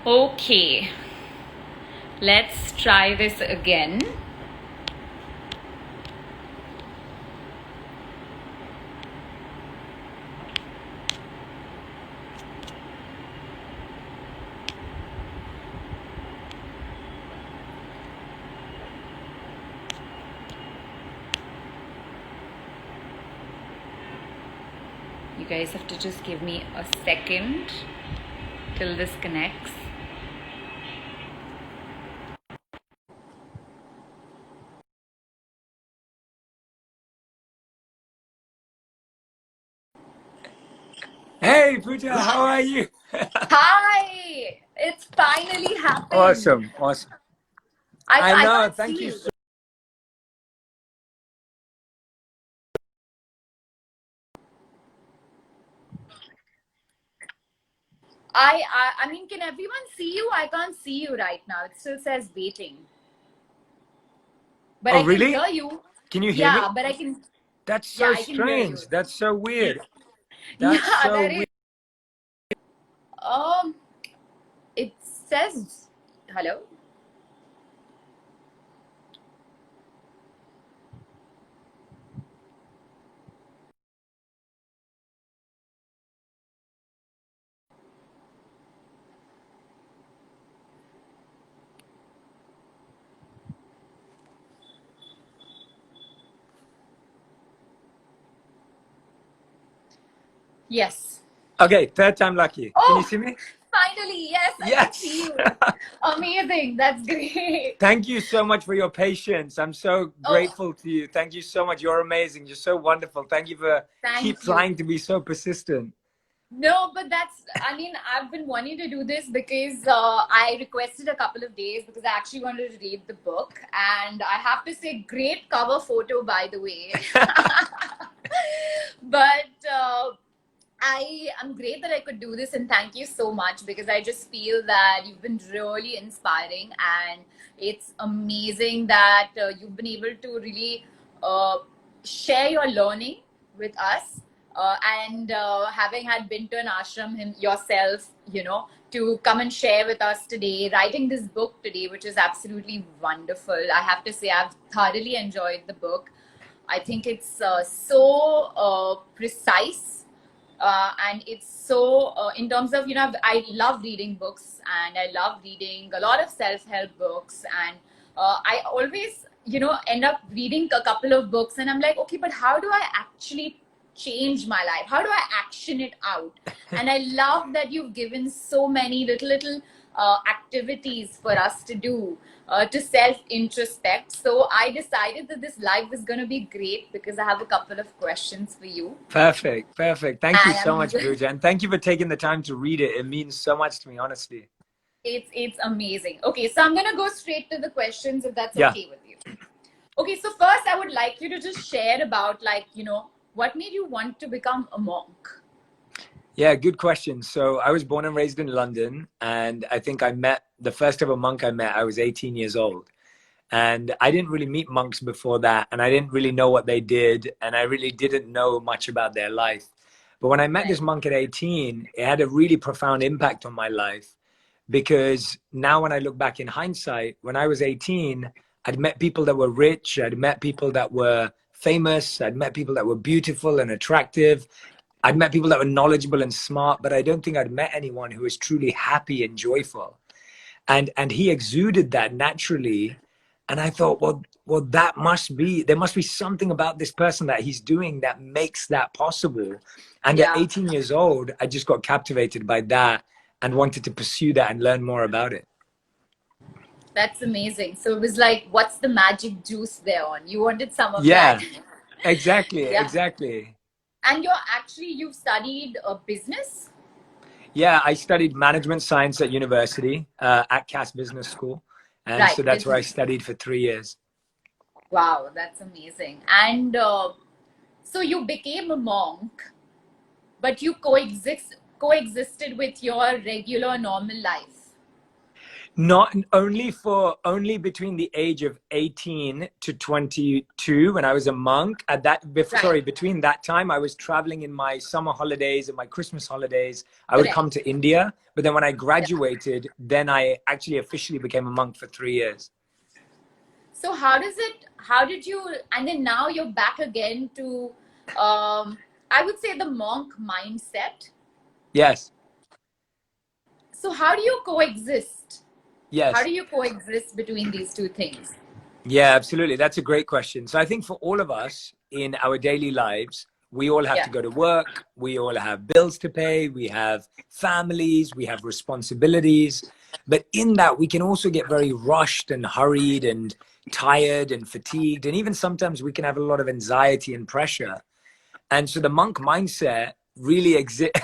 Okay, let's try this again. You guys have to just give me a second till this connects. Hey, Pooja, how are you? Hi! It's finally happened. Awesome, awesome. I, I I know. can't Thank see you you. so. I mean, can everyone see you? I can't see you right now. It still says waiting. But Oh, I can really? hear you. Can you hear Yeah, me? but I can, That's yeah, so I can hear you. strange. That's so weird. That's Yeah, so that weird. is. Um, it says, hello? Yes. Okay, third time lucky. Can you Oh, see me? finally, yes, I can see Yes. you. Amazing. That's great. Thank you so much for your patience. I'm so Oh, grateful to you. Thank you so much. You're amazing. You're so wonderful. Thank you for keep thank you. trying to be so persistent. No, but that's, I mean, I've been wanting to do this because I requested a couple of days because I actually wanted to read the book. And I have to say, great cover photo, by the way. But I'm great that I could do this, and thank you so much because I just feel that you've been really inspiring, and it's amazing that you've been able to really uh, share your learning with us. And having had been to an ashram yourself, to come and share with us today, writing this book today, which is absolutely wonderful. I have to say, I've thoroughly enjoyed the book. I think it's so precise, and it's so in terms of, I love reading books, and I love reading a lot of self-help books, and I always, end up reading a couple of books, and I'm like, okay, but how do I actually change my life? How do I action it out? And I love that you've given so many little activities for us to do, to self introspect. So I decided that this live is going to be great because I have a couple of questions for you. Perfect, perfect. Thank you And so much, Pooja. And thank you for taking the time to read it. It means so much to me, honestly. it's amazing. Okay, so I'm gonna go straight to the questions if that's Yeah. okay with you. Okay, so first I would like you to just share about, like, what made you want to become a monk? Yeah, good question. So I was born and raised in London, and I think I met the first ever monk I met. I was 18 years old, and I didn't really meet monks before that, and I didn't really know what they did, and I really didn't know much about their life. But when I met this Right. monk at 18, it had a really profound impact on my life because now when I look back in hindsight, when I was 18, I'd met people that were rich, I'd met people that were famous, I'd met people that were beautiful and attractive. I'd met people that were knowledgeable and smart, but I don't think I'd met anyone who was truly happy and joyful. And he exuded that naturally. And I thought, well, that must be, there must be something about this person that he's doing that makes that possible. And at Yeah, 18 years old, I just got captivated by that and wanted to pursue that and learn more about it. that's amazing. So it was like, what's the magic juice there on? You wanted some of that. Yeah, exactly, Yeah. exactly. And you've studied business? Yeah, I studied management science at university, at Cass Business School. And Right, so that's where I business. studied for 3 years. Wow, that's amazing. And so you became a monk, but you coexisted with your regular normal life. Not only between the age of 18 to 22 when I was a monk. At that, Right. between that time, I was traveling in my summer holidays and my Christmas holidays. I would come Correct. to India, but then when I Yeah. graduated, then I actually officially became a monk for 3 years. So how does it, how did you, and then now you're back again to, I would say the monk mindset. Yes, So how do you coexist? How yes. do you coexist between these two things? Yeah, absolutely. That's a great question. So I think for all of us in our daily lives, we all have Yeah. to go to work. We all have bills to pay. We have families. We have responsibilities. But in that, we can also get very rushed and hurried and tired and fatigued. And even sometimes we can have a lot of anxiety and pressure. And so the monk mindset really exists.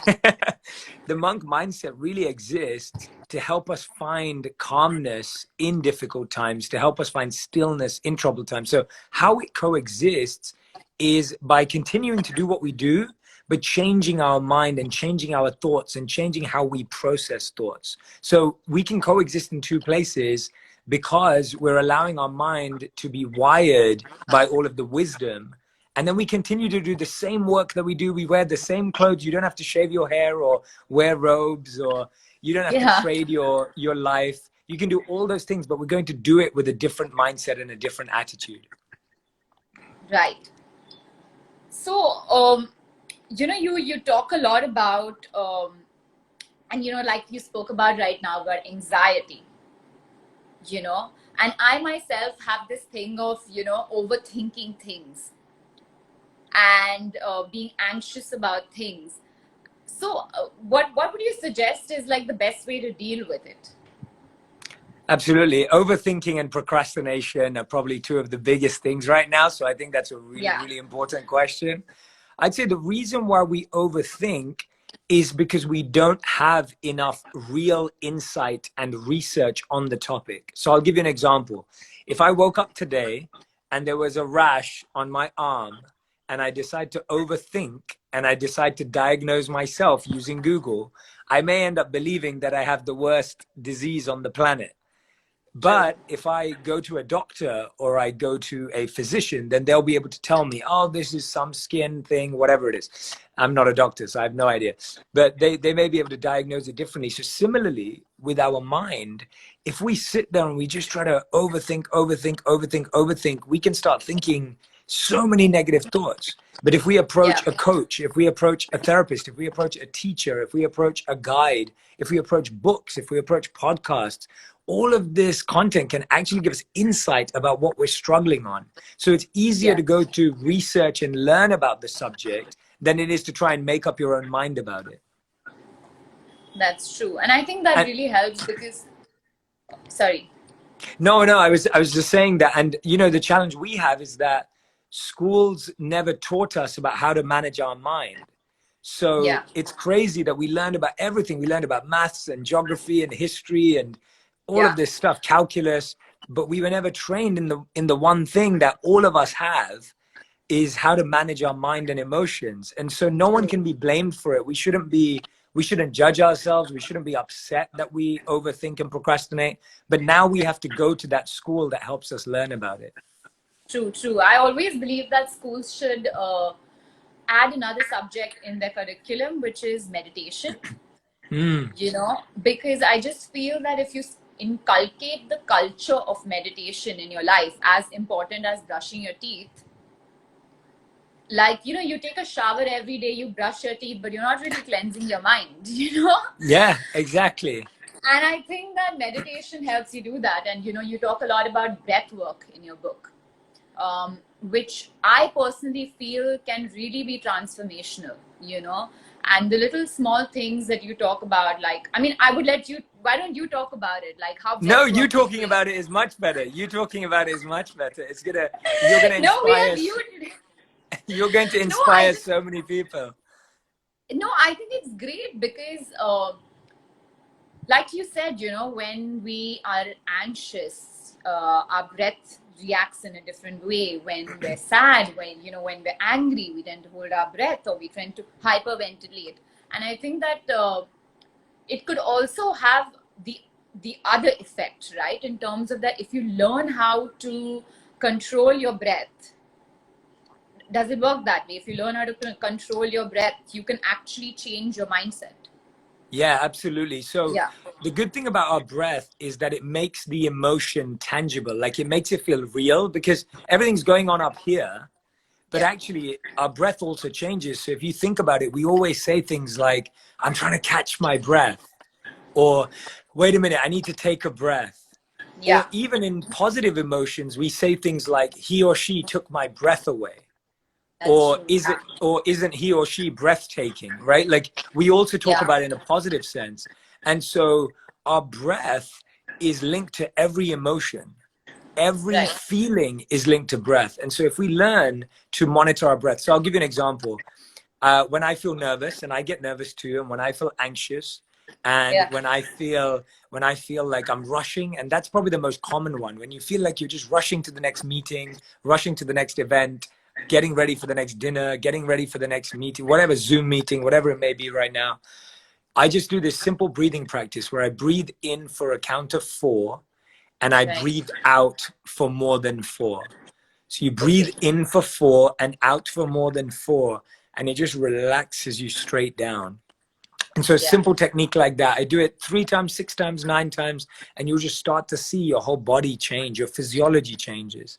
The monk mindset really exists to help us find calmness in difficult times, to help us find stillness in troubled times. So how it coexists is by continuing to do what we do, but changing our mind and changing our thoughts and changing how we process thoughts. So we can coexist in two places because we're allowing our mind to be wired by all of the wisdom, and then we continue to do the same work that we do. We wear the same clothes. You don't have to shave your hair or wear robes, or you don't have to Yeah. trade your life. You can do all those things, but we're going to do it with a different mindset and a different attitude. Right. So, you talk a lot about, and like you spoke about right now about anxiety, and I myself have this thing of overthinking things and being anxious about things. So, what would you suggest is like the best way to deal with it? Absolutely. Overthinking and procrastination are probably two of the biggest things right now. So I think that's a really, Yeah. really important question. I'd say the reason why we overthink is because we don't have enough real insight and research on the topic. So I'll give you an example. If I woke up today and there was a rash on my arm and I decide to overthink and I decide to diagnose myself using Google, I may end up believing that I have the worst disease on the planet. True. But if I go to a doctor or I go to a physician, then they'll be able to tell me, oh, this is some skin thing, whatever it is. I'm not a doctor, so I have no idea. But they may be able to diagnose it differently. So similarly, with our mind, if we sit there and we just try to overthink, we can start thinking so many negative thoughts. But if we Yeah. approach a coach, if we approach a therapist, if we approach a teacher, if we approach a guide, if we approach books, if we approach podcasts, all of this content can actually give us insight about what we're struggling on. So it's easier Yeah. to go to research and learn about the subject than it is to try and make up your own mind about it. That's true, and I think that And really helps because, sorry. no, I was just saying that. And the challenge we have is that schools never taught us about how to manage our mind. So Yeah. it's crazy that we learned about everything. We learned about maths and geography and history and all of Yeah. this stuff, calculus, but we were never trained in the one thing that all of us have, is how to manage our mind and emotions. And so no one True. can be blamed for it. We shouldn't judge ourselves. We shouldn't be upset that we overthink and procrastinate. But now we have to go to that school that helps us learn about it. True. True. I always believe that schools should add another subject in their curriculum, which is meditation. Mm. Because I just feel that if you inculcate the culture of meditation in your life, as important as brushing your teeth, like you take a shower every day, you brush your teeth, but you're not really cleansing your mind. Yeah, exactly. And I think that meditation helps you do that. And you talk a lot about breath work in your book, which I personally feel can really be transformational. And the little small things that you talk about, like, I mean, I would let you, why don't you talk about it, like how No, breath you work is talking doing. about it is much better. You talking about it is much better. You're gonna No, we inspire have you. you're going to No, I inspire just, so many people. no, I think it's great because like you said, when we are anxious, our breath reacts in a different way. When we're sad, when we're angry, we tend to hold our breath or we tend to hyperventilate. And I think that it could also have the the other effect, right? In terms of that, if you learn how to control your breath, does it work that way? If you learn how to control your breath, you can actually change your mindset. Yeah, absolutely. So Yeah. the good thing about our breath is that it makes the emotion tangible. Like it makes it feel real because everything's going on up here, but Yeah. actually our breath also changes. So if you think about it, we always say things like, I'm trying to catch my breath, or wait a minute, I need to take a breath. Or Yeah. even in positive emotions, we say things like, he or she took my breath away. That's Or true. is it, or isn't he or she breathtaking, right? Like we also talk Yeah. about it in a positive sense. And so our breath is linked to every emotion. Every Right. feeling is linked to breath. And so if we learn to monitor our breath, so I'll give you an example. When I feel nervous, and I get nervous too, and when I feel anxious, and Yeah. when I feel like I'm rushing, and that's probably the most common one, when you feel like you're just rushing to the next meeting, rushing to the next event, getting ready for the next dinner, getting ready for the next meeting, whatever, Zoom meeting, whatever it may be right now. I just do this simple breathing practice where I breathe in for a count of 4 and I Right. breathe out for more than 4. So you breathe Okay. in for 4 and out for more than 4, and it just relaxes you straight down. And so a Yeah. simple technique like that, I do it 3 times, 6 times, 9 times, and you'll just start to see your whole body change, your physiology changes.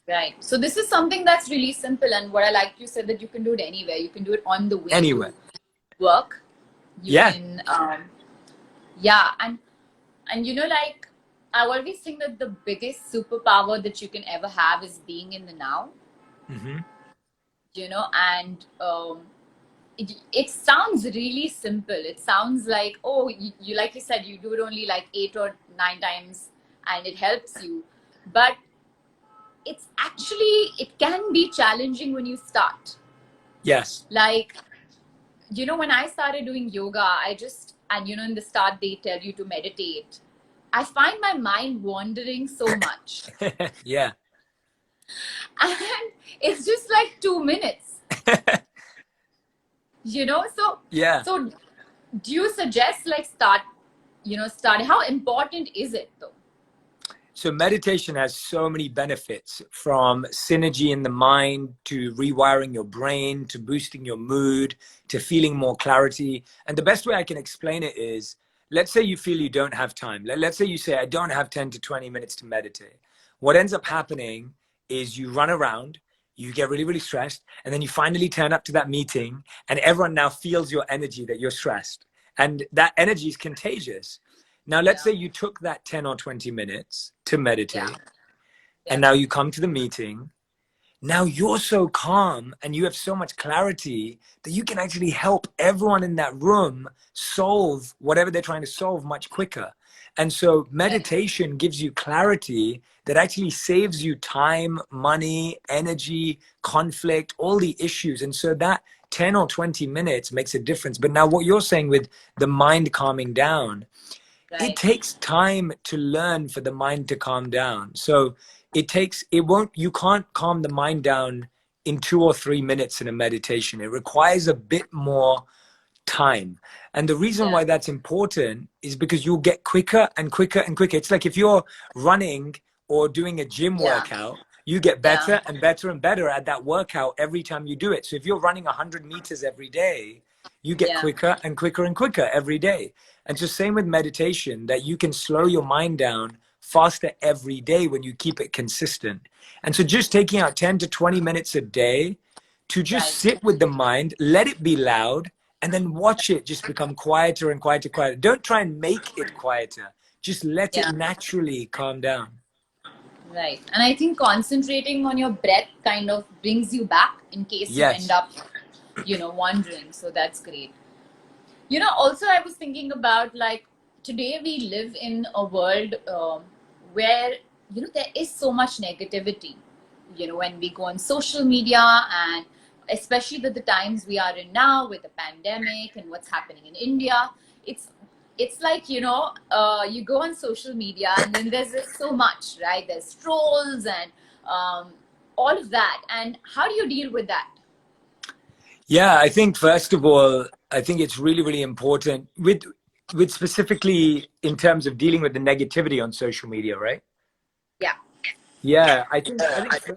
Right. So this is something that's really simple, and what I like you said that you can do it anywhere. You can do it on the way Anyway, to work. You yeah. can, yeah, and like I always think that the biggest superpower that you can ever have is being in the now. Mm-hmm. And it sounds really simple. It sounds like, oh, you like you said, you do it only like 8 or 9 times, and it helps you, but it can be challenging when you start. Yes. Like, when I started doing yoga, and in the start they tell you to meditate. I find my mind wandering so much. Yeah. And it's just like 2 minutes, so Yeah. so do you suggest like start how important is it though? So meditation has so many benefits, from synergy in the mind to rewiring your brain to boosting your mood to feeling more clarity. And the best way I can explain it is, let's say you feel you don't have time. Let's say you say, I don't have 10 to 20 minutes to meditate. What ends up happening is you run around, you get really, really stressed, and then you finally turn up to that meeting and everyone now feels your energy that you're stressed. And that energy is contagious. Now, let's Yeah. say you took that 10 or 20 minutes to Yeah. meditate, and Yeah. now you come to the meeting. Now you're so calm and you have so much clarity that you can actually help everyone in that room solve whatever they're trying to solve much quicker. And so Right. meditation gives you clarity that actually saves you time, money, energy, conflict, all the issues. And so that 10 or 20 minutes makes a difference. But now what you're saying with the mind calming down, it Right. takes time to learn for the mind to calm down. So you can't calm the mind down in 2 or 3 minutes in a meditation. It requires a bit more time. And the reason Yeah. why that's important is because you'll get quicker and quicker and quicker. It's like if you're running or doing a gym Yeah. workout, you get Yeah. better and better and better at that workout every time you do it. So if you're running 100 meters every day, you get Yeah. quicker and quicker and quicker every day. And so same with meditation, that you can slow your mind down faster every day when you keep it consistent. And so just taking out 10 to 20 minutes a day to just Right. sit with the mind, let it be loud, and then watch it just become quieter and quieter, quieter. Don't try and make it quieter. Just let it Yeah. naturally calm down. Right. And I think concentrating on your breath kind of brings you back in case you end Yes. up, wandering. So that's great. Also, I was thinking about like today we live in a world where, there is so much negativity, when we go on social media, and especially with the times we are in now with the pandemic and what's happening in India. It's like, you go on social media and then there's just so much, right? There's trolls and all of that. And how do you deal with that? Yeah, I think first of all, I think it's really, really important with with specifically in terms of dealing with the negativity on social media, right? Yeah. Yeah, I think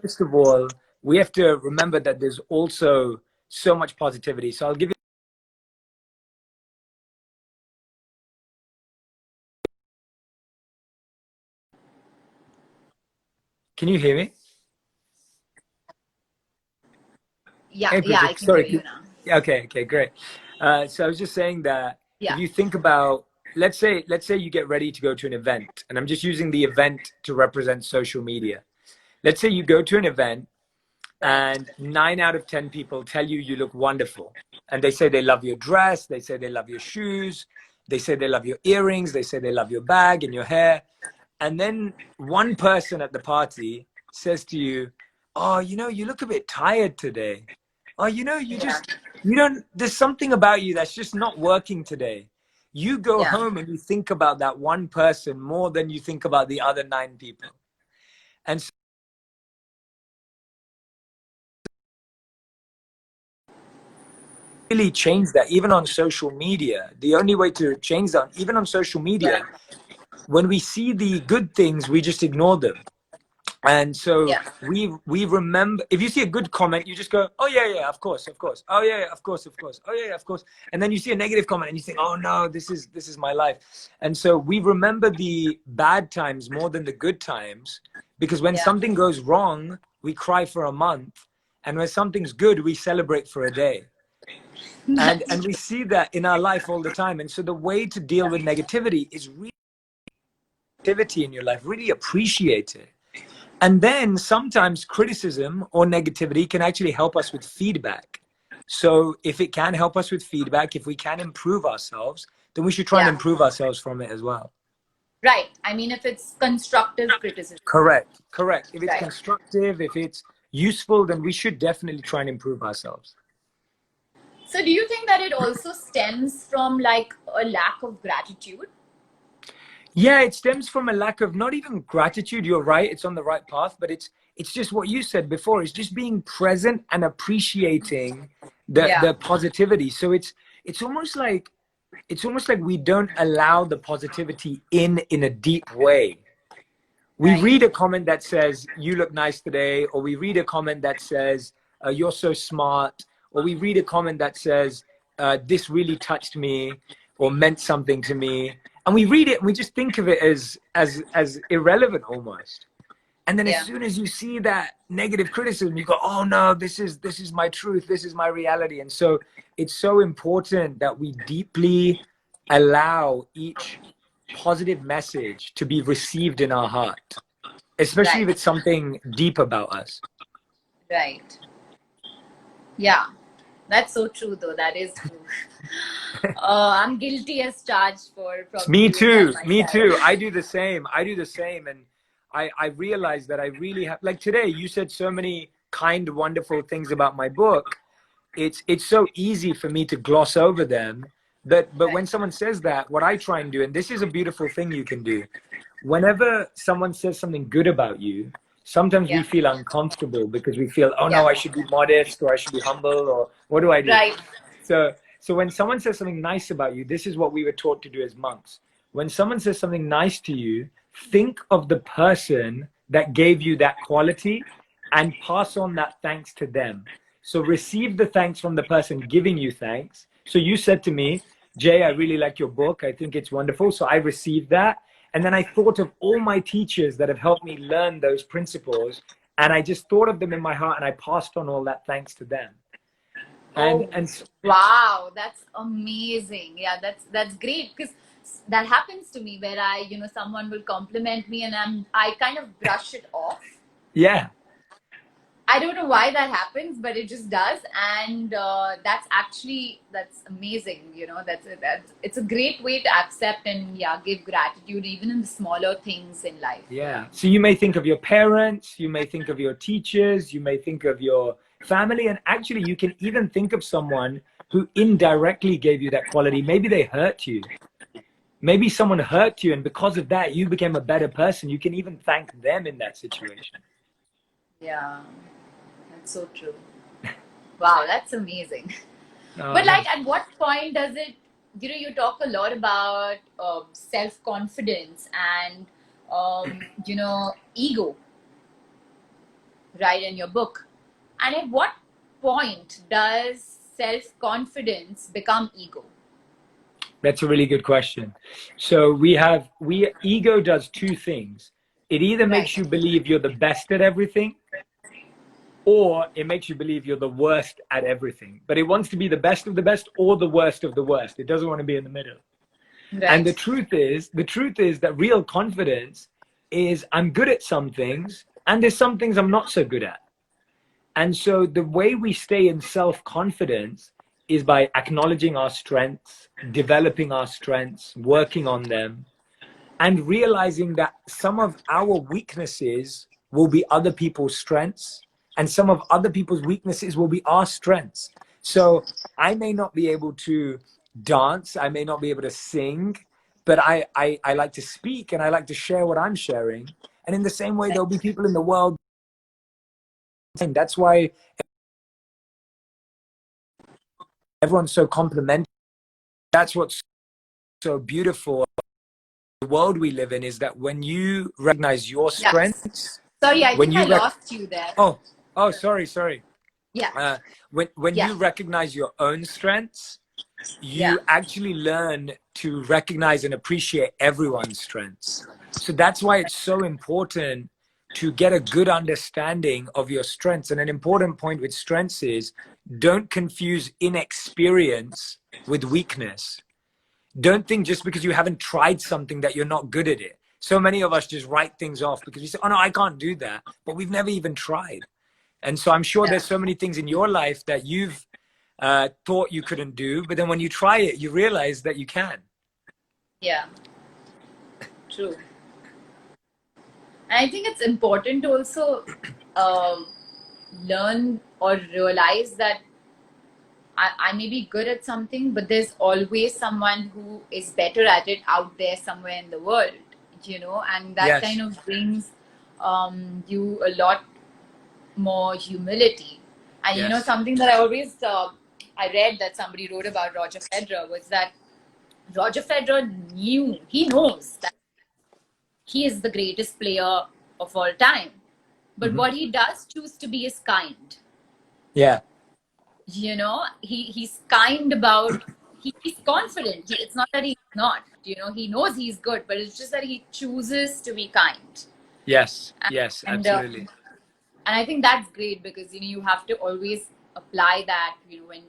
first of all, we have to remember that there's also so much positivity. So I'll give you, can you hear me? Yeah. Hey, Yeah. Pooja, I can hear sorry. you now. Yeah, okay, great. So I was just saying that if Yeah. you think about, let's say you get ready to go to an event, and I'm just using the event to represent social media. Let's say you go to an event Right. and 9 out of 10 people tell you you look wonderful. And they say they love your dress, they say they love your shoes, they say they love your earrings, they say they love your bag and your hair. And then one person at the party says to you, "Oh, you look a bit tired today. Oh, Yeah. you don't, there's something about you that's just not working today." You go Yeah. home and you think about that one person more than you think about the other 9 people. And so really change that, even on social media. The only way to change that, even on social Right. media, when we see the good things, we just ignore them. And so Yeah. we remember, if you see a good comment, you just go, "Oh yeah, yeah, of course, of course. Oh yeah, yeah, of course, of course. Oh yeah, yeah, of course." And then you see a negative comment and you think, "Oh no, this is my life." And so we remember the bad times more than the good times, because when Yeah. something goes wrong, we cry for a month, and when something's good, we celebrate for a day. And That's we true. see that in our life all the time. And so the way to deal with negativity is really activity in your life, really appreciate it. And then sometimes criticism or negativity can actually help us with feedback. So if it can help us with feedback, if we can improve ourselves, then we should try and Yeah. improve ourselves from it as well. Right. I mean, if it's constructive criticism. Correct, correct. If it's Right. constructive, if it's useful, then we should definitely try and improve ourselves. So, do you think that it also stems from like a lack of gratitude? Yeah, it stems from a lack of not even gratitude. You're right, it's on the right path, but it's just what you said before. It's just being present and appreciating Yeah. the positivity. So it's almost like we don't allow the positivity in a deep way. We Right. read a comment that says you look nice today, or we read a comment that says you're so smart, or we read a comment that says this really touched me or meant something to me, and we read it and we just think of it as irrelevant almost. And then as Yeah. soon as you see that negative criticism, you go, "Oh no, this is my truth, this is my reality." And so it's so important that we deeply allow each positive message to be received in our heart, especially if Right. it's something deep about us. Right. Yeah. That's so true, though. That is true. I'm guilty as charged for probably Me doing that too. Me myself. too. I do the same. I do the same. And I realize that I really have, like today, you said so many kind, wonderful things about my book. It's so easy for me to gloss over them. But Right. when someone says that, what I try and do, and this is a beautiful thing you can do, whenever someone says something good about you, sometimes we Yeah. feel uncomfortable because we feel, "Oh no, Yeah. I should be modest, or I should be humble, or what do I do?" Right. So when someone says something nice about you, this is what we were taught to do as monks. When someone says something nice to you, think of the person that gave you that quality and pass on that thanks to them. So receive the thanks from the person giving you thanks. So you said to me, "Jay, I really like your book. I think it's wonderful." So I received that. And then I thought of all my teachers that have helped me learn those principles. And I just thought of them in my heart and I passed on all that thanks to them. And Oh, and wow, that's amazing. Yeah, that's great because that happens to me where someone will compliment me and I kind of brush it off. yeah, I don't know why that happens, but it just does, and that's amazing. That's it's a great way to accept and yeah, give gratitude even in the smaller things in life. yeah. So you may think of your parents, you may think of your teachers, you may think of your family, and actually you can even think of someone who indirectly gave you that quality. Maybe they hurt you. Maybe someone hurt you, and because of that, you became a better person. You can even thank them in that situation. Yeah, that's so true. Wow, that's amazing. Oh, But like, nice. at what point does it you talk a lot about self-confidence and ego, right, in your book. And at what point does self-confidence become ego? That's a really good question. So ego does two things. It either Right. makes you believe you're the best at everything, or it makes you believe you're the worst at everything. But it wants to be the best of the best or the worst of the worst. It doesn't want to be in the middle. And Right. the truth is that real confidence is I'm good at some things and there's some things I'm not so good at. And so the way we stay in self-confidence is by acknowledging our strengths, developing our strengths, working on them, and realizing that some of our weaknesses will be other people's strengths, and some of other people's weaknesses will be our strengths. So I may not be able to dance, I may not be able to sing, but I like to speak and I like to share what I'm sharing. And in the same way, there'll be people in the world. And that's why everyone's so complimentary. That's what's so beautiful. The world we live in is that when you recognize your Yes. strengths, Sorry, I when think I you lost you there. oh sorry. Yeah. When Yeah. you recognize your own strengths, Yeah. you actually learn to recognize and appreciate everyone's strengths. So that's why it's so important to get a good understanding of your strengths. And an important point with strengths is don't confuse inexperience with weakness. Don't think just because you haven't tried something that you're not good at it. So many of us just write things off because we say, oh no, I can't do that, but we've never even tried. And so I'm sure Yeah. there's so many things in your life that you've thought you couldn't do, but then when you try it, you realize that you can. Yeah. True. And I think it's important to also um, learn or realize that I may be good at something, but there's always someone who is better at it out there somewhere in the world, and that kind Yes. of brings you a lot more humility. And Yes. something that I read that somebody wrote about Roger Federer was that Roger Federer he knows that he is the greatest player of all time. But Mm-hmm. what he does choose to be is kind. Yeah. He's kind about, he's confident. It's not that he's not, he knows he's good, but it's just that he chooses to be kind. Yes. And, Yes. and, uh, Absolutely. and I think that's great because, you have to always apply that, when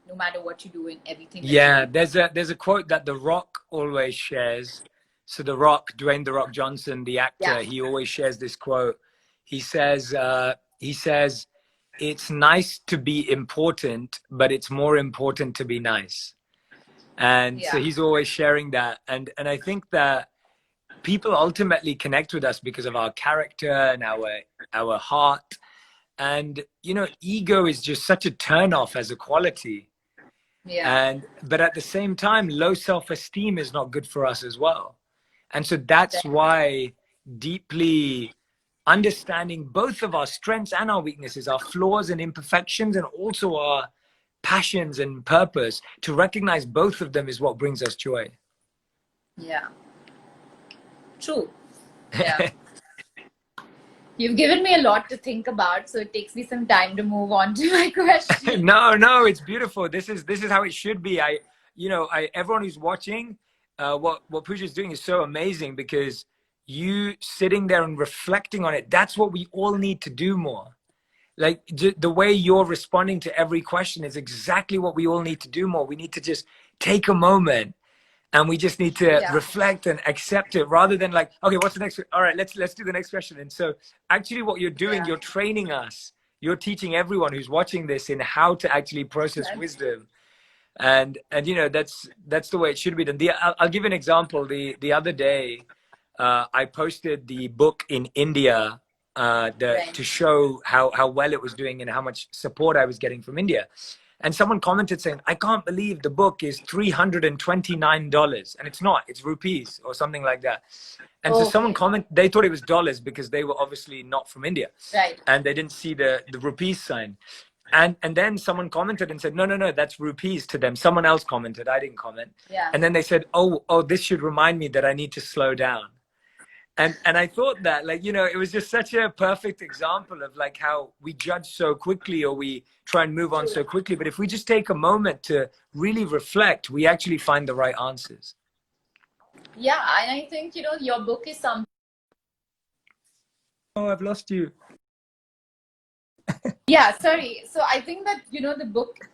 no matter what you do in everything that you Yeah. do. There's a quote that The Rock always shares. So The Rock, Dwayne The Rock Johnson, the Yeah. actor, he always shares this quote. He says, it's nice to be important, but it's more important to be nice. And so Yeah. he's always sharing that. And I think that people ultimately connect with us because of our character and our heart. And ego is just such a turn off as a quality. Yeah. But at the same time, low self-esteem is not good for us as well. And so that's That- why deeply understanding both of our strengths and our weaknesses, our flaws and imperfections, and also our passions and purpose, to recognize both of them is what brings us joy. Yeah. True. Yeah. You've given me a lot to think about, so it takes me some time to move on to my question. No, it's beautiful. This is how it should be. Everyone who's watching, what Pooja is doing is so amazing, because you sitting there and reflecting on it, that's what we all need to do more. Like the way you're responding to every question is exactly what we all need to do more. We need to just take a moment and we just need to Yeah. reflect and accept it, rather than like, okay, what's the next, all right, let's do the next question. And so actually what you're doing, Yeah. you're training us, you're teaching everyone who's watching this in how to actually process That's, wisdom. And that's the way it should be done. I'll give you an example. The other day, I posted the book in India, right. to show how well it was doing and how much support I was getting from India. And someone commented saying, I can't believe the book is $329. And it's not, it's rupees or something like that. And so someone Okay. commented, they thought it was dollars because they were obviously not from India. Right. And they didn't see the rupees sign. And then someone commented and said, no, no, no, that's rupees to them. Someone else commented. I didn't comment. Yeah. And then they said, oh, this should remind me that I need to slow down. And I thought that, like, you know, it was just such a perfect example of like how we judge so quickly, or we try and move on so quickly. But if we just take a moment to really reflect, we actually find the right answers. Yeah, and I think, you know, your book is something. Oh, I've lost you. Yeah, sorry. So I think that, you know,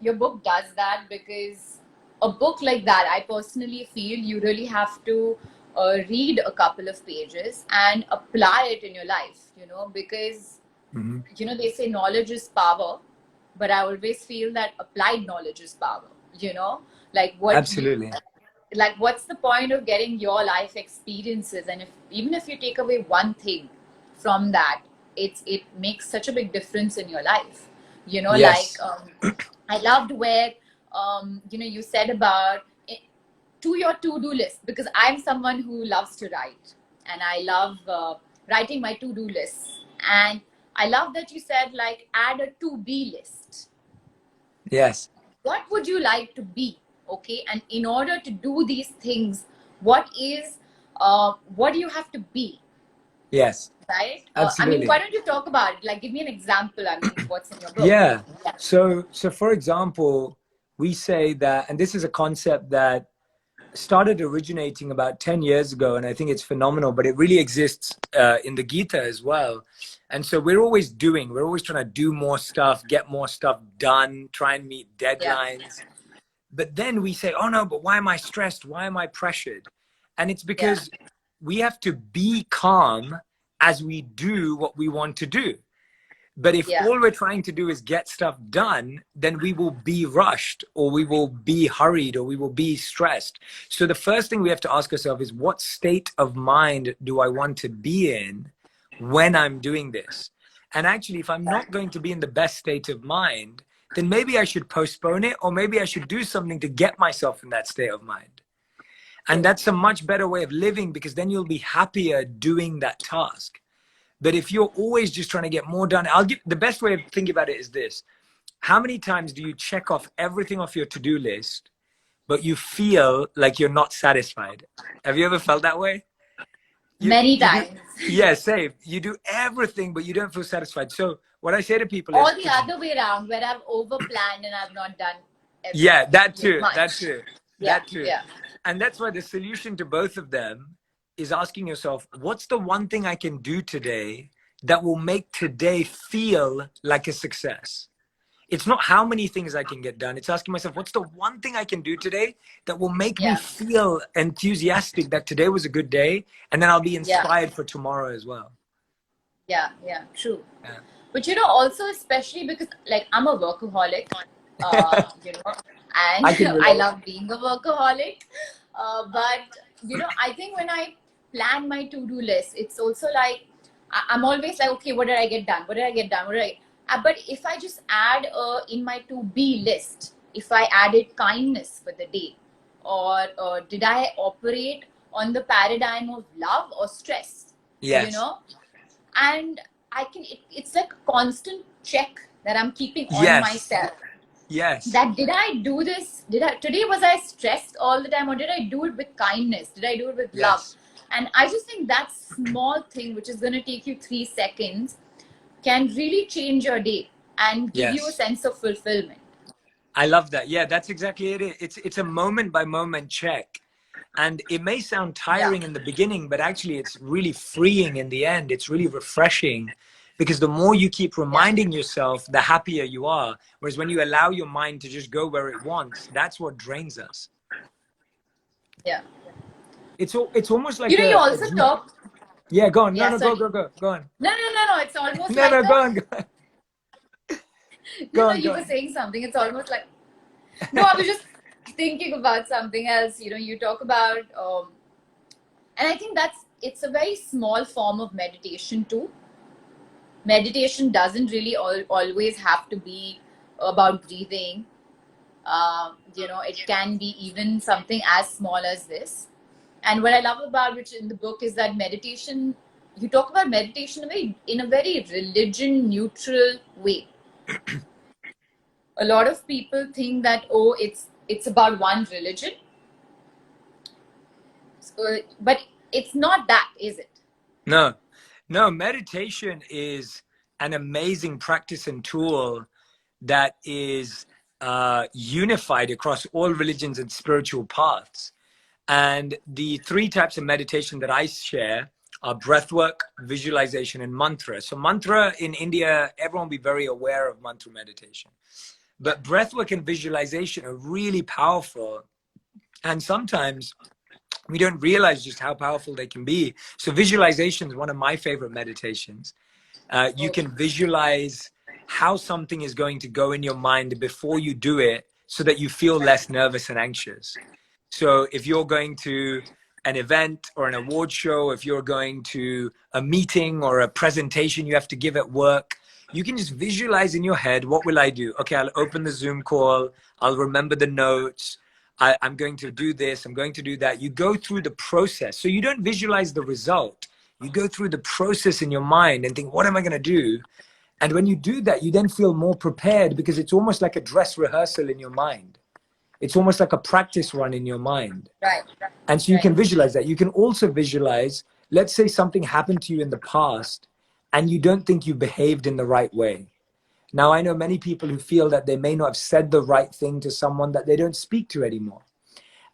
your book does that, because a book like that, I personally feel you really have to read a couple of pages and apply it in your life, you know, because, Mm-hmm. you know, they say knowledge is power, but I always feel that applied knowledge is power, you know, like Absolutely. like what's the point of getting your life experiences, and if even if you take away one thing from that, it makes such a big difference in your life, you know. Like Yes. I loved where you know, you said about it, to your to-do list, because I'm someone who loves to write, and I love writing my to-do lists. And I love that you said, like, add a to-be list. Yes. What would you like to be? Okay, and in order to do these things, what is what do you have to be, Yes. right? I mean, Absolutely. why don't you talk about it? Like, give me an example. I mean, what's in your book? Yeah. Yeah. So for example, we say that, and this is a concept that started originating about 10 years ago, and I think it's phenomenal, but it really exists in the Gita as well. And so we're always trying to do more stuff, get more stuff done, try and meet Yeah. deadlines. But then we say, oh no, but why am I stressed? Why am I pressured? And it's Yeah. because we have to be calm as we do what we want to do. But if Yeah. all we're trying to do is get stuff done, then we will be rushed, or we will be hurried, or we will be stressed. So the first thing we have to ask ourselves is, what state of mind do I want to be in when I'm doing this? And actually, if I'm not going to be in the best state of mind, then maybe I should postpone it, or maybe I should do something to get myself in that state of mind. And True. that's a much better way of living, because then you'll be happier doing that task. But if you're always just trying to get more done, I'll give the best way of thinking about it is this. How many times do you check off everything off your to-do list, but you feel like you're not satisfied? Have you ever felt that way? Many You do, times. yeah, same. You do everything, but you don't feel satisfied. So what I say to people Or is, the it's, other way around, where I've over planned and I've not done yeah, that you know, too, that much. too, Yeah. that too. Yeah. And that's why the solution to both of them is asking yourself, what's the one thing I can do today that will make today feel like a success? It's not how many things I can get done. It's asking myself, what's the one thing I can do today that will make me Yeah. feel enthusiastic that today was a good day, and then I'll be Yeah. inspired for tomorrow as well. Yeah. Yeah. True. Yeah. But, you know, also, especially because, like, I'm a workaholic, you know, and I can I relate. love being a workaholic. But, you know, I think when I plan my to-do list, it's also like, I'm always like, okay, what did I get done? What did I get done? What did I... but if I just add in my to-be list, if I added kindness for the day, or did I operate on the paradigm of love or stress, you Yes. know? And I can it's like a constant check that I'm keeping on Yes. myself, Yes. that did I do this, did I today, was I stressed all the time, or did I do it with kindness, did I do it with love? Yes. And I just think that small thing, which is going to take you 3 seconds, can really change your day and give you a Yes. sense of fulfillment. I love that. Yeah, that's exactly it. It's a moment by moment check. And it may sound Yeah. tiring in the beginning, but actually it's really freeing in the end. It's really refreshing, because the more you keep Yeah. reminding yourself, the happier you are. Whereas when you allow your mind to just go where it wants, that's what drains us. Yeah. It's almost You like know, you a also talk. yeah, go on. No, Yeah, no, sorry. go on. No, no, no, no, it's almost No, like no, a... go on, go on. No, Go no, on, you go were on. saying something. It's almost like... No, I was just thinking about something else. You know, you talk about, and I think it's a very small form of meditation too. Meditation doesn't really always have to be about breathing. You know, it can be even something as small as this. And what I love about which in the book is that meditation, you talk about meditation in a very religion neutral way. a lot of people think that, oh, it's about one religion. But it's not that, is it? No, no, meditation is an amazing practice and tool that is unified across all religions and spiritual paths. And the three types of meditation that I share are breathwork, visualization, and mantra. So mantra in India, everyone will be very aware of mantra meditation. Yeah. But breathwork and visualization are really powerful. And sometimes we don't realize just how powerful they can be. So visualization is one of my favorite meditations. You Okay. can visualize how something is going to go in your mind before you do it so that you feel less nervous and anxious. So if you're going to an event or an award show, if you're going to a meeting or a presentation you have to give at work, you can just visualize in your head, what will I do? Okay, I'll open the Zoom call. I'll remember the notes. I'm going to do this. I'm going to do that. You go through the process. So you don't visualize the result. You go through the process in your mind and think, what am I going to do? And when you do that, you then feel more prepared because it's almost like a dress rehearsal in your mind. It's almost like a practice run in your mind. Right. And so you Right. can visualize that. You can also visualize, let's say something happened to you in the past and you don't think you behaved in the right way. Now, I know many people who feel that they may not have said the right thing to someone that they don't speak to anymore.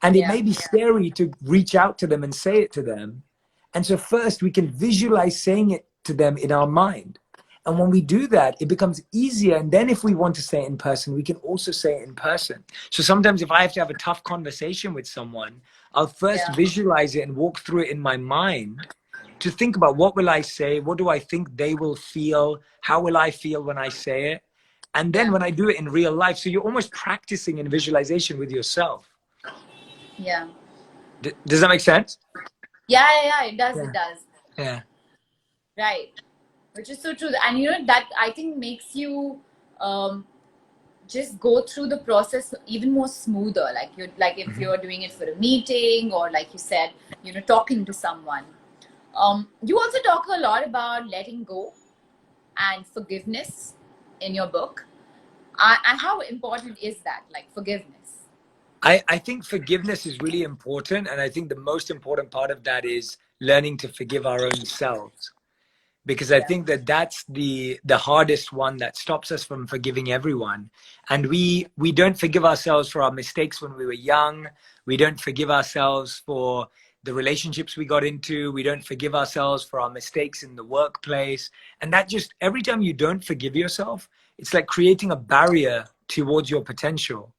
And it Yeah. may be scary to reach out to them and say it to them. And so first we can visualize saying it to them in our mind. And when we do that, it becomes easier. And then if we want to say it in person, we can also say it in person. So sometimes if I have to have a tough conversation with someone, I'll first Yeah. visualize it and walk through it in my mind to think about what will I say? What do I think they will feel? How will I feel when I say it? And then Yeah. when I do it in real life, so you're almost practicing in visualization with yourself. Yeah. Does that make sense? Yeah. Yeah. Yeah. It does. It Yeah. does. Yeah. Right. Which is so true. And that I think makes you um, just go through the process even more smoother. Like if Mhm. you're doing it for a meeting, or like you said, talking to someone. You also talk a lot about letting go and forgiveness in your book. And how important is that? Like forgiveness. I think forgiveness is really important. And I think the most important part of that is learning to forgive our own selves. Because I Yeah. think that that's the hardest one that stops us from forgiving everyone. And we don't forgive ourselves for our mistakes when we were young. We don't forgive ourselves for the relationships we got into. We don't forgive ourselves for our mistakes in the workplace. And that just every time you don't forgive yourself, it's like creating a barrier towards your potential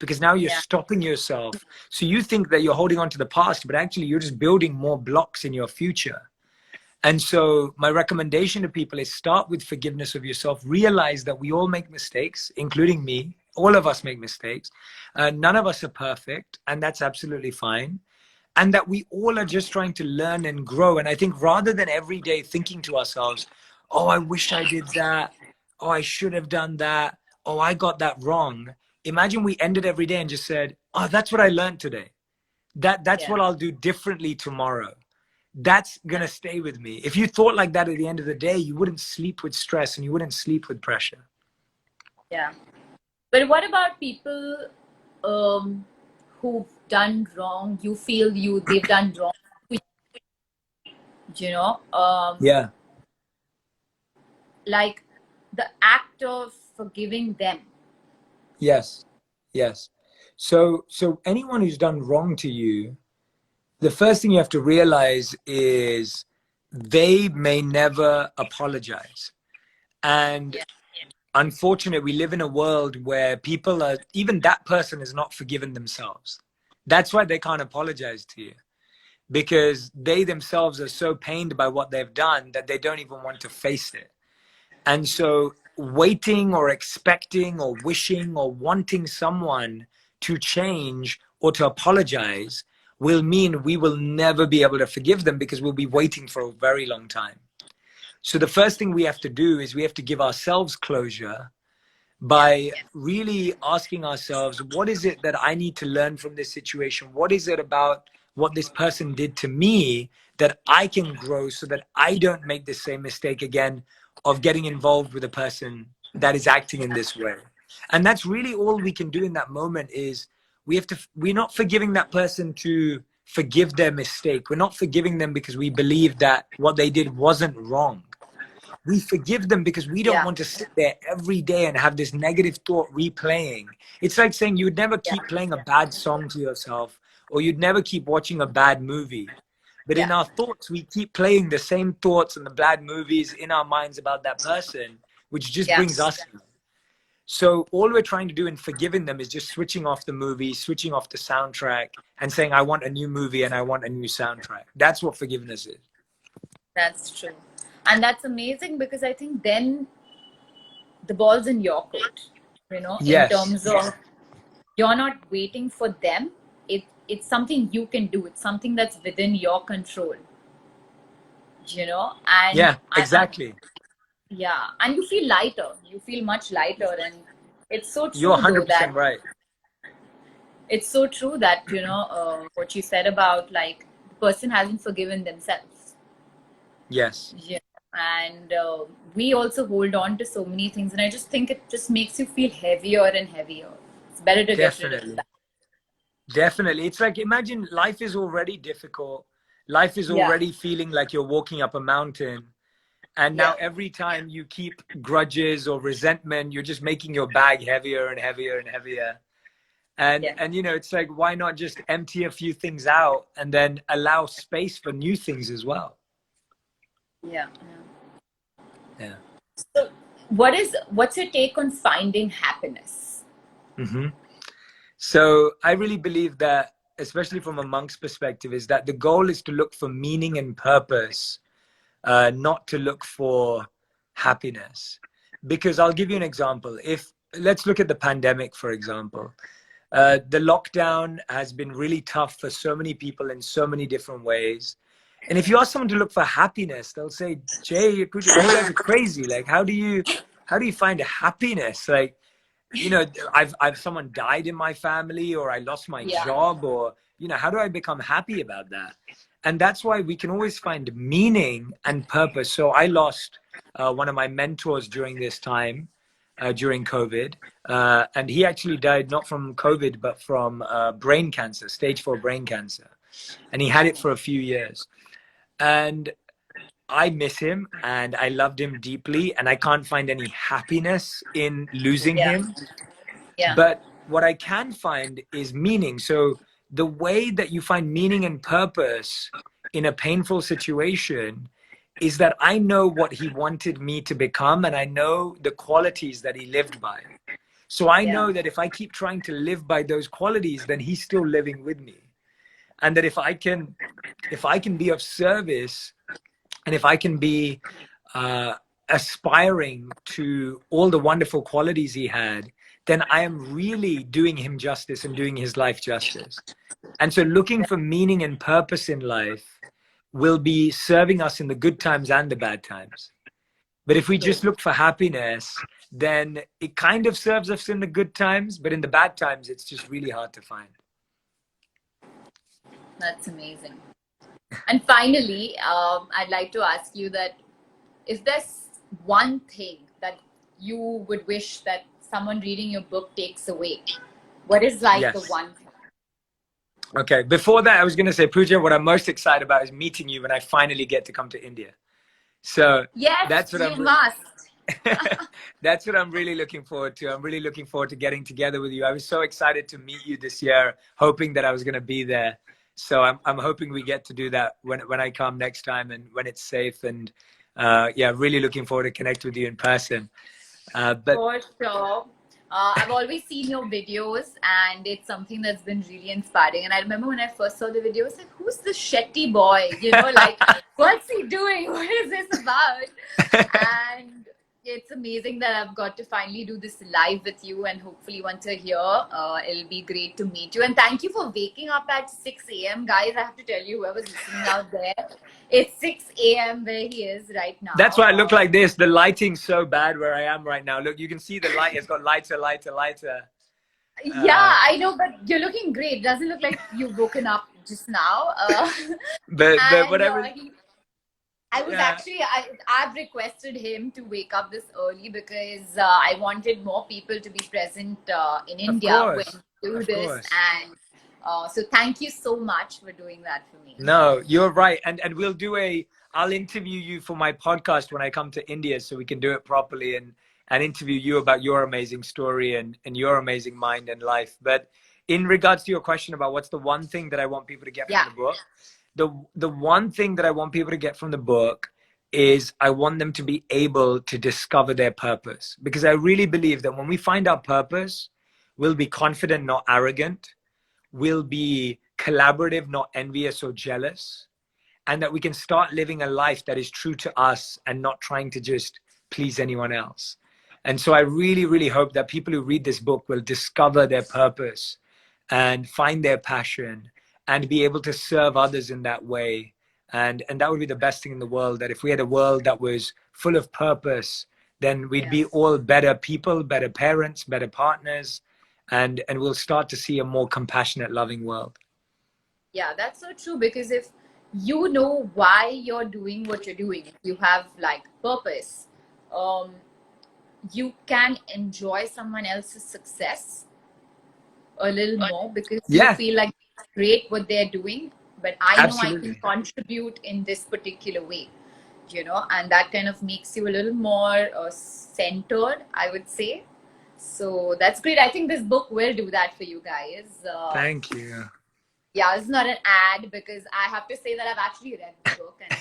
because now you're Yeah. stopping yourself. So you think that you're holding on to the past, but actually you're just building more blocks in your future. And so my recommendation to people is start with forgiveness of yourself. Realize that we all make mistakes, including me. All of us make mistakes. None of us are perfect, and that's absolutely fine. And that we all are just trying to learn and grow. And I think rather than every day thinking to ourselves, oh, I wish I did that. Oh, I should have done that. Oh, I got that wrong. Imagine we ended every day and just said, oh, that's what I learned today. That's Yeah. what I'll do differently tomorrow. That's going to stay with me. If you thought like that at the end of the day, you wouldn't sleep with stress and you wouldn't sleep with pressure. Yeah. But what about people um, who've done wrong? You feel they've done wrong. You know, Yeah. like the act of forgiving them. Yes. Yes. So anyone who's done wrong to you, the first thing you have to realize is they may never apologize. And Yeah. unfortunately, we live in a world where people are, even that person is not forgiven themselves. That's why they can't apologize to you because they themselves are so pained by what they've done that they don't even want to face it. And so, waiting or expecting or wishing or wanting someone to change or to apologize will mean we will never be able to forgive them because we'll be waiting for a very long time. So, the first thing we have to do is we have to give ourselves closure Yeah. by really asking ourselves, what is it that I need to learn from this situation? What is it about what this person did to me that I can grow so that I don't make the same mistake again of getting involved with a person that is acting in this way? And that's really all we can do in that moment is we're not forgiving that person to forgive their mistake. We're not forgiving them because we believe that what they did wasn't wrong. We forgive them because we don't Yeah. want to sit there every day and have this negative thought replaying. It's like saying you would never Yeah. keep playing a bad song to yourself, or you'd never keep watching a bad movie. But in Yeah. our thoughts, we keep playing the same thoughts and the bad movies in our minds about that person, which just Yeah. brings us down. So all we're trying to do in forgiving them is just switching off the movie, switching off the soundtrack, and saying, I want a new movie and I want a new soundtrack. That's what forgiveness is. That's true. And that's amazing because I think then the ball's in your court, in Yes. terms of you're not waiting for them. It's something you can do. It's something that's within your control, and Yeah, exactly. yeah, and you feel lighter. You feel much lighter, and it's so You're true though 100% that right. it's so true that what you said about like the person hasn't forgiven themselves. Yes. Yeah. And we also hold on to so many things, and I just think it just makes you feel heavier and heavier. It's better to get rid of Definitely. that. Definitely. It's like, imagine life is already difficult. Life is Yeah. already feeling like you're walking up a mountain. And now Yeah. every time you keep grudges or resentment, you're just making your bag heavier and heavier and heavier. Yeah. And it's like, why not just empty a few things out and then allow space for new things as well? Yeah. Yeah. So, what's your take on finding happiness? Hmm. So I really believe that, especially from a monk's perspective, is that the goal is to look for meaning and purpose, not to look for happiness. Because I'll give you an example. If let's look at the pandemic, for example. The lockdown has been really tough for so many people in so many different ways. And if you ask someone to look for happiness, they'll say, Jay, Pooja, you guys are crazy. Like, how do you find happiness? Like, I've someone died in my family, or I lost my Yeah. job, or how do I become happy about that? And that's why we can always find meaning and purpose. So I lost one of my mentors during this time, during COVID, and he actually died not from COVID but from brain cancer, stage 4 brain cancer, and he had it for a few years. And I miss him and I loved him deeply, and I can't find any happiness in losing Yeah. him. Yeah. But what I can find is meaning. So the way that you find meaning and purpose in a painful situation is that I know what he wanted me to become, and I know the qualities that he lived by. So I Yeah. know that if I keep trying to live by those qualities, then he's still living with me. And that if I can be of service, and if I can be uh, aspiring to all the wonderful qualities he had, then I am really doing him justice and doing his life justice. And so looking for meaning and purpose in life will be serving us in the good times and the bad times. But if we True. just look for happiness, then it kind of serves us in the good times, but in the bad times, it's just really hard to find. That's amazing. And finally, I'd like to ask you that is there one thing that you would wish that someone reading your book takes away? What is like the Yes. one thing? Okay. Before that, I was going to say, Pooja, what I'm most excited about is meeting you when I finally get to come to India. So Yes, that's what you must. that's what I'm really looking forward to. I'm really looking forward to getting together with you. I was so excited to meet you this year, hoping that I was going to be there. So I'm hoping we get to do that when I come next time and when it's safe. And yeah, really looking forward to connect with you in person. But For sure. I've always seen your videos, and it's something that's been really inspiring. And I remember when I first saw the video, I was like, who's this Shetty boy? Like, what's he doing? What is this about? And it's amazing that I've got to finally do this live with you. And hopefully, once you're here, it'll be great to meet you. And thank you for waking up at 6 a.m. Guys, I have to tell you, whoever's listening out there, it's 6 a.m. where he is right that's now. why I look like this. The lighting's so bad where I am right now. Look, you can see the light. It's got lighter, lighter, lighter. Yeah, I know, but you're looking great. Doesn't look like you've woken up just now. But And whatever. I was Yeah, actually, I've requested him to wake up this early because I wanted more people to be present in of India when course. we do Of this. course. And so thank you so much for doing that for me. No, you're right. And we'll do I'll interview you for my podcast when I come to India so we can do it properly and interview you about your amazing story and your amazing mind and life. But in regards to your question about what's the one thing that I want people to get from Yeah. the book, the one thing that I want people to get from the book is I want them to be able to discover their purpose. Because I really believe that when we find our purpose, we'll be confident, not arrogant. We'll be collaborative, not envious or jealous, and that we can start living a life that is true to us and not trying to just please anyone else. And so I really, really hope that people who read this book will discover their purpose and find their passion and be able to serve others in that way. And that would be the best thing in the world, that if we had a world that was full of purpose, then we'd be Yes. all better people, better parents, better partners, and we'll start to see a more compassionate, loving world. Yeah, that's so true because if you know why you're doing what you're doing, if you have like purpose, um, you can enjoy someone else's success a little more because you Yeah, feel like it's great what they're doing, but I know I can absolutely. contribute in this particular way, and that kind of makes you a little more centered, I would say. So that's great. I think this book will do that for you guys. Thank you. Yeah, it's not an ad because I have to say that I've actually read the book and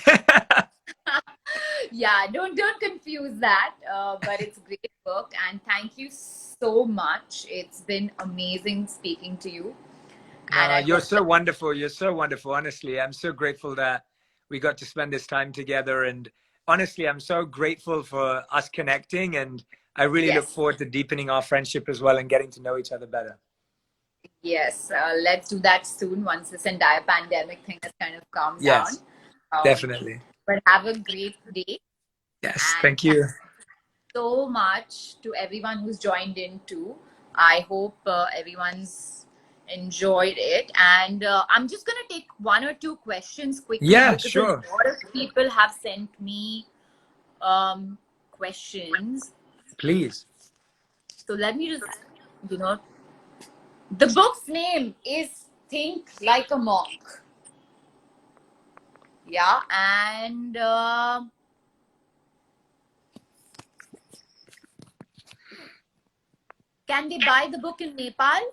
yeah, don't confuse that. But it's a great book and thank you so much. It's been amazing speaking to you, and No, I you're hope so that wonderful. You're so wonderful. Honestly, I'm so grateful that we got to spend this time together. And honestly, I'm so grateful for us connecting. And I really look yes, forward to deepening our friendship as well and getting to know each other better. yes, let's do that soon once this entire pandemic thing has kind of calmed down. Yes, Um, definitely. but have a great day Yes, and thank you. so much to everyone who's joined in too. I hope everyone's enjoyed it. And I'm just going to take one or two questions quickly Yeah, because a sure. lot of people have sent me questions. Please. So let me just, you know, the book's name is Think Like a Monk. Yeah. And can they buy the book in Nepal?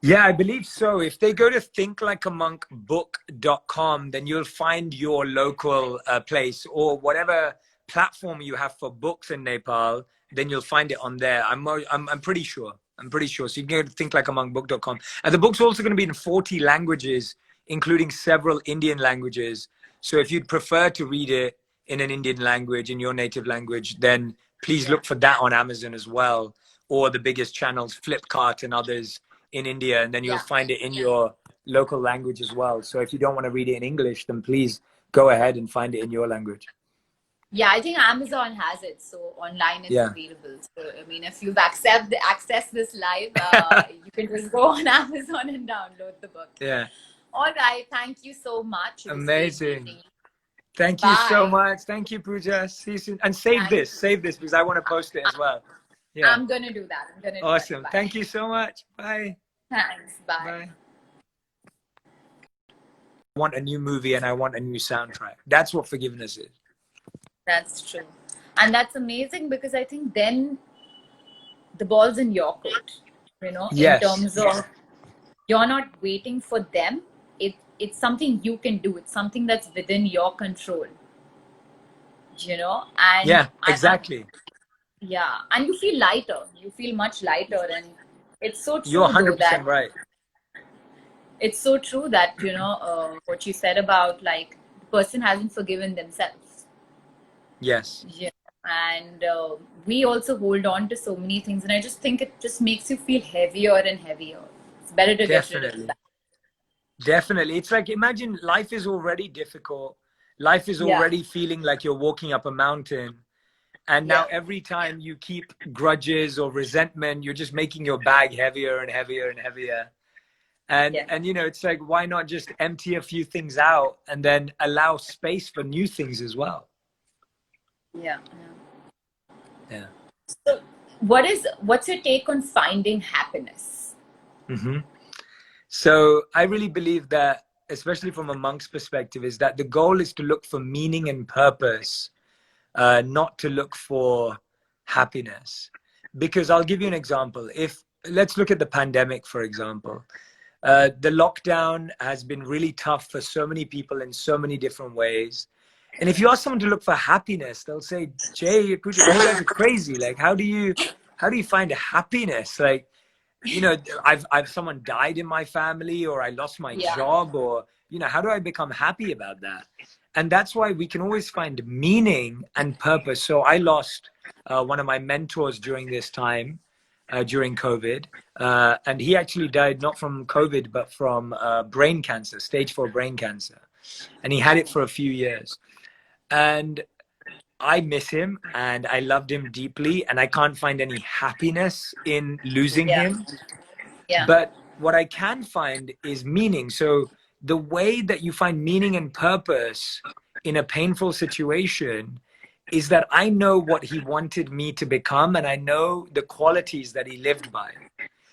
Yeah, I believe so. If they go to thinklikeamonkbook.com, then you'll find your local place or whatever platform you have for books in Nepal, then you'll find it on there. I'm pretty sure. I'm pretty sure. So you can go to thinklikeamonkbook.com. And the book's also going to be in 40 languages, including several Indian languages. So if you'd prefer to read it in an Indian language, in your native language, then please Yeah. look for that on Amazon as well, or the biggest channels, Flipkart and others in India, and then you'll Yeah. find it in your local language as well. So if you don't want to read it in English, then please go ahead and find it in your language. Yeah, I think Amazon has it, so online it's Yeah. available. So I mean, if you've accessed this live, you can just go on Amazon and download the book. Yeah. All right, thank you so much. It was great Amazing. meeting you. Thank you so Bye. much. Thank you, Pooja. See you soon. And save Thank this. you. Save this because I want to post it as well. Yeah. I'm gonna do that. I'm gonna do that. Awesome. Bye. Thank you so much. Bye. Thanks. Bye. Bye. I want a new movie and I want a new soundtrack. That's what forgiveness is. That's true, and that's amazing because I think then the ball's in your court. In Yes. terms of you're not waiting for them. It's something you can do. It's something that's within your control. And Yeah, exactly. yeah, and you feel lighter. You feel much lighter, and it's so You're true though that 100% right. what you said about like the person hasn't forgiven themselves. Yes. Yeah, and we also hold on to so many things, and I just think it just makes you feel heavier and heavier. It's better to get rid of Definitely. that. Definitely. It's like, imagine life is already difficult. Life is Yeah, already feeling like you're walking up a mountain. And now yeah, every time you keep grudges or resentment, you're just making your bag heavier and heavier and heavier. And Yeah. you know, it's like, why not just empty a few things out and then allow space for new things as well? Yeah. Yeah. So, what's your take on finding happiness? Hmm. So I really believe that, especially from a monk's perspective, is that the goal is to look for meaning and purpose, not to look for happiness. Because I'll give you an example. If let's look at the pandemic, for example. The lockdown has been really tough for so many people in so many different ways. And if you ask someone to look for happiness, they'll say, Jay, Pooja, you guys are crazy. Like, how do you find happiness? Like, you know, I've someone died in my family, or I lost my Yeah. job, or, you know, how do I become happy about that? And that's why we can always find meaning and purpose. So I lost one of my mentors during this time, during COVID. And he actually died not from COVID, but from brain cancer, stage 4 brain cancer. And he had it for a few years. And I miss him and I loved him deeply. And I can't find any happiness in losing Yeah. him. Yeah. But what I can find is meaning. So the way that you find meaning and purpose in a painful situation is that I know what he wanted me to become, and I know the qualities that he lived by.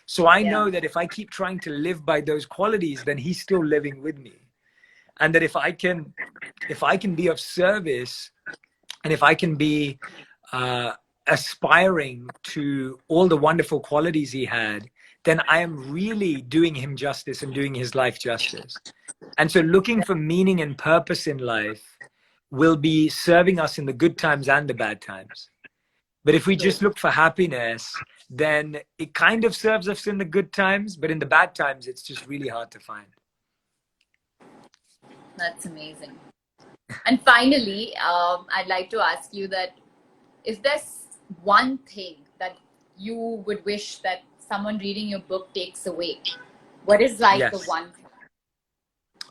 So I Yeah. know that if I keep trying to live by those qualities, then he's still living with me. And that if I can be of service, and if I can be uh, aspiring to all the wonderful qualities he had, then I am really doing him justice and doing his life justice. And so looking for meaning and purpose in life will be serving us in the good times and the bad times. But if we True. just look for happiness, then it kind of serves us in the good times, but in the bad times, it's just really hard to find. That's amazing. And finally, I'd like to ask you that, is there one thing that you would wish that someone reading your book takes away? What is like the Yes. one thing?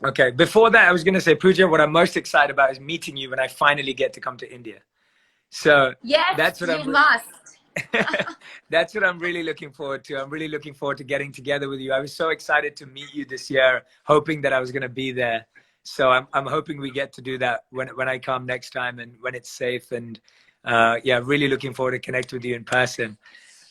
Okay. Before that, I was going to say, Pooja, what I'm most excited about is meeting you when I finally get to come to India. So Yes, that's what you must. that's what I'm really looking forward to. I'm really looking forward to getting together with you. I was so excited to meet you this year, hoping that I was going to be there. So I'm hoping we get to do that when I come next time and when it's safe. And yeah, really looking forward to connect with you in person.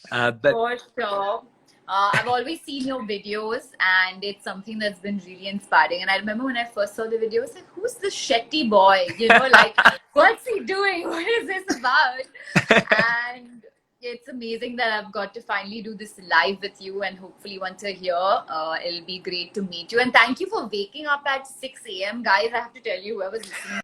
But For sure. I've always seen your videos, and it's something that's been really inspiring. And I remember when I first saw the video, I was like, who's this Shetty boy? You know, like, what's he doing? What is this about? And it's amazing that I've got to finally do this live with you. And hopefully, once you're here, it'll be great to meet you. And thank you for waking up at 6 a.m. Guys, I have to tell you, whoever's listening.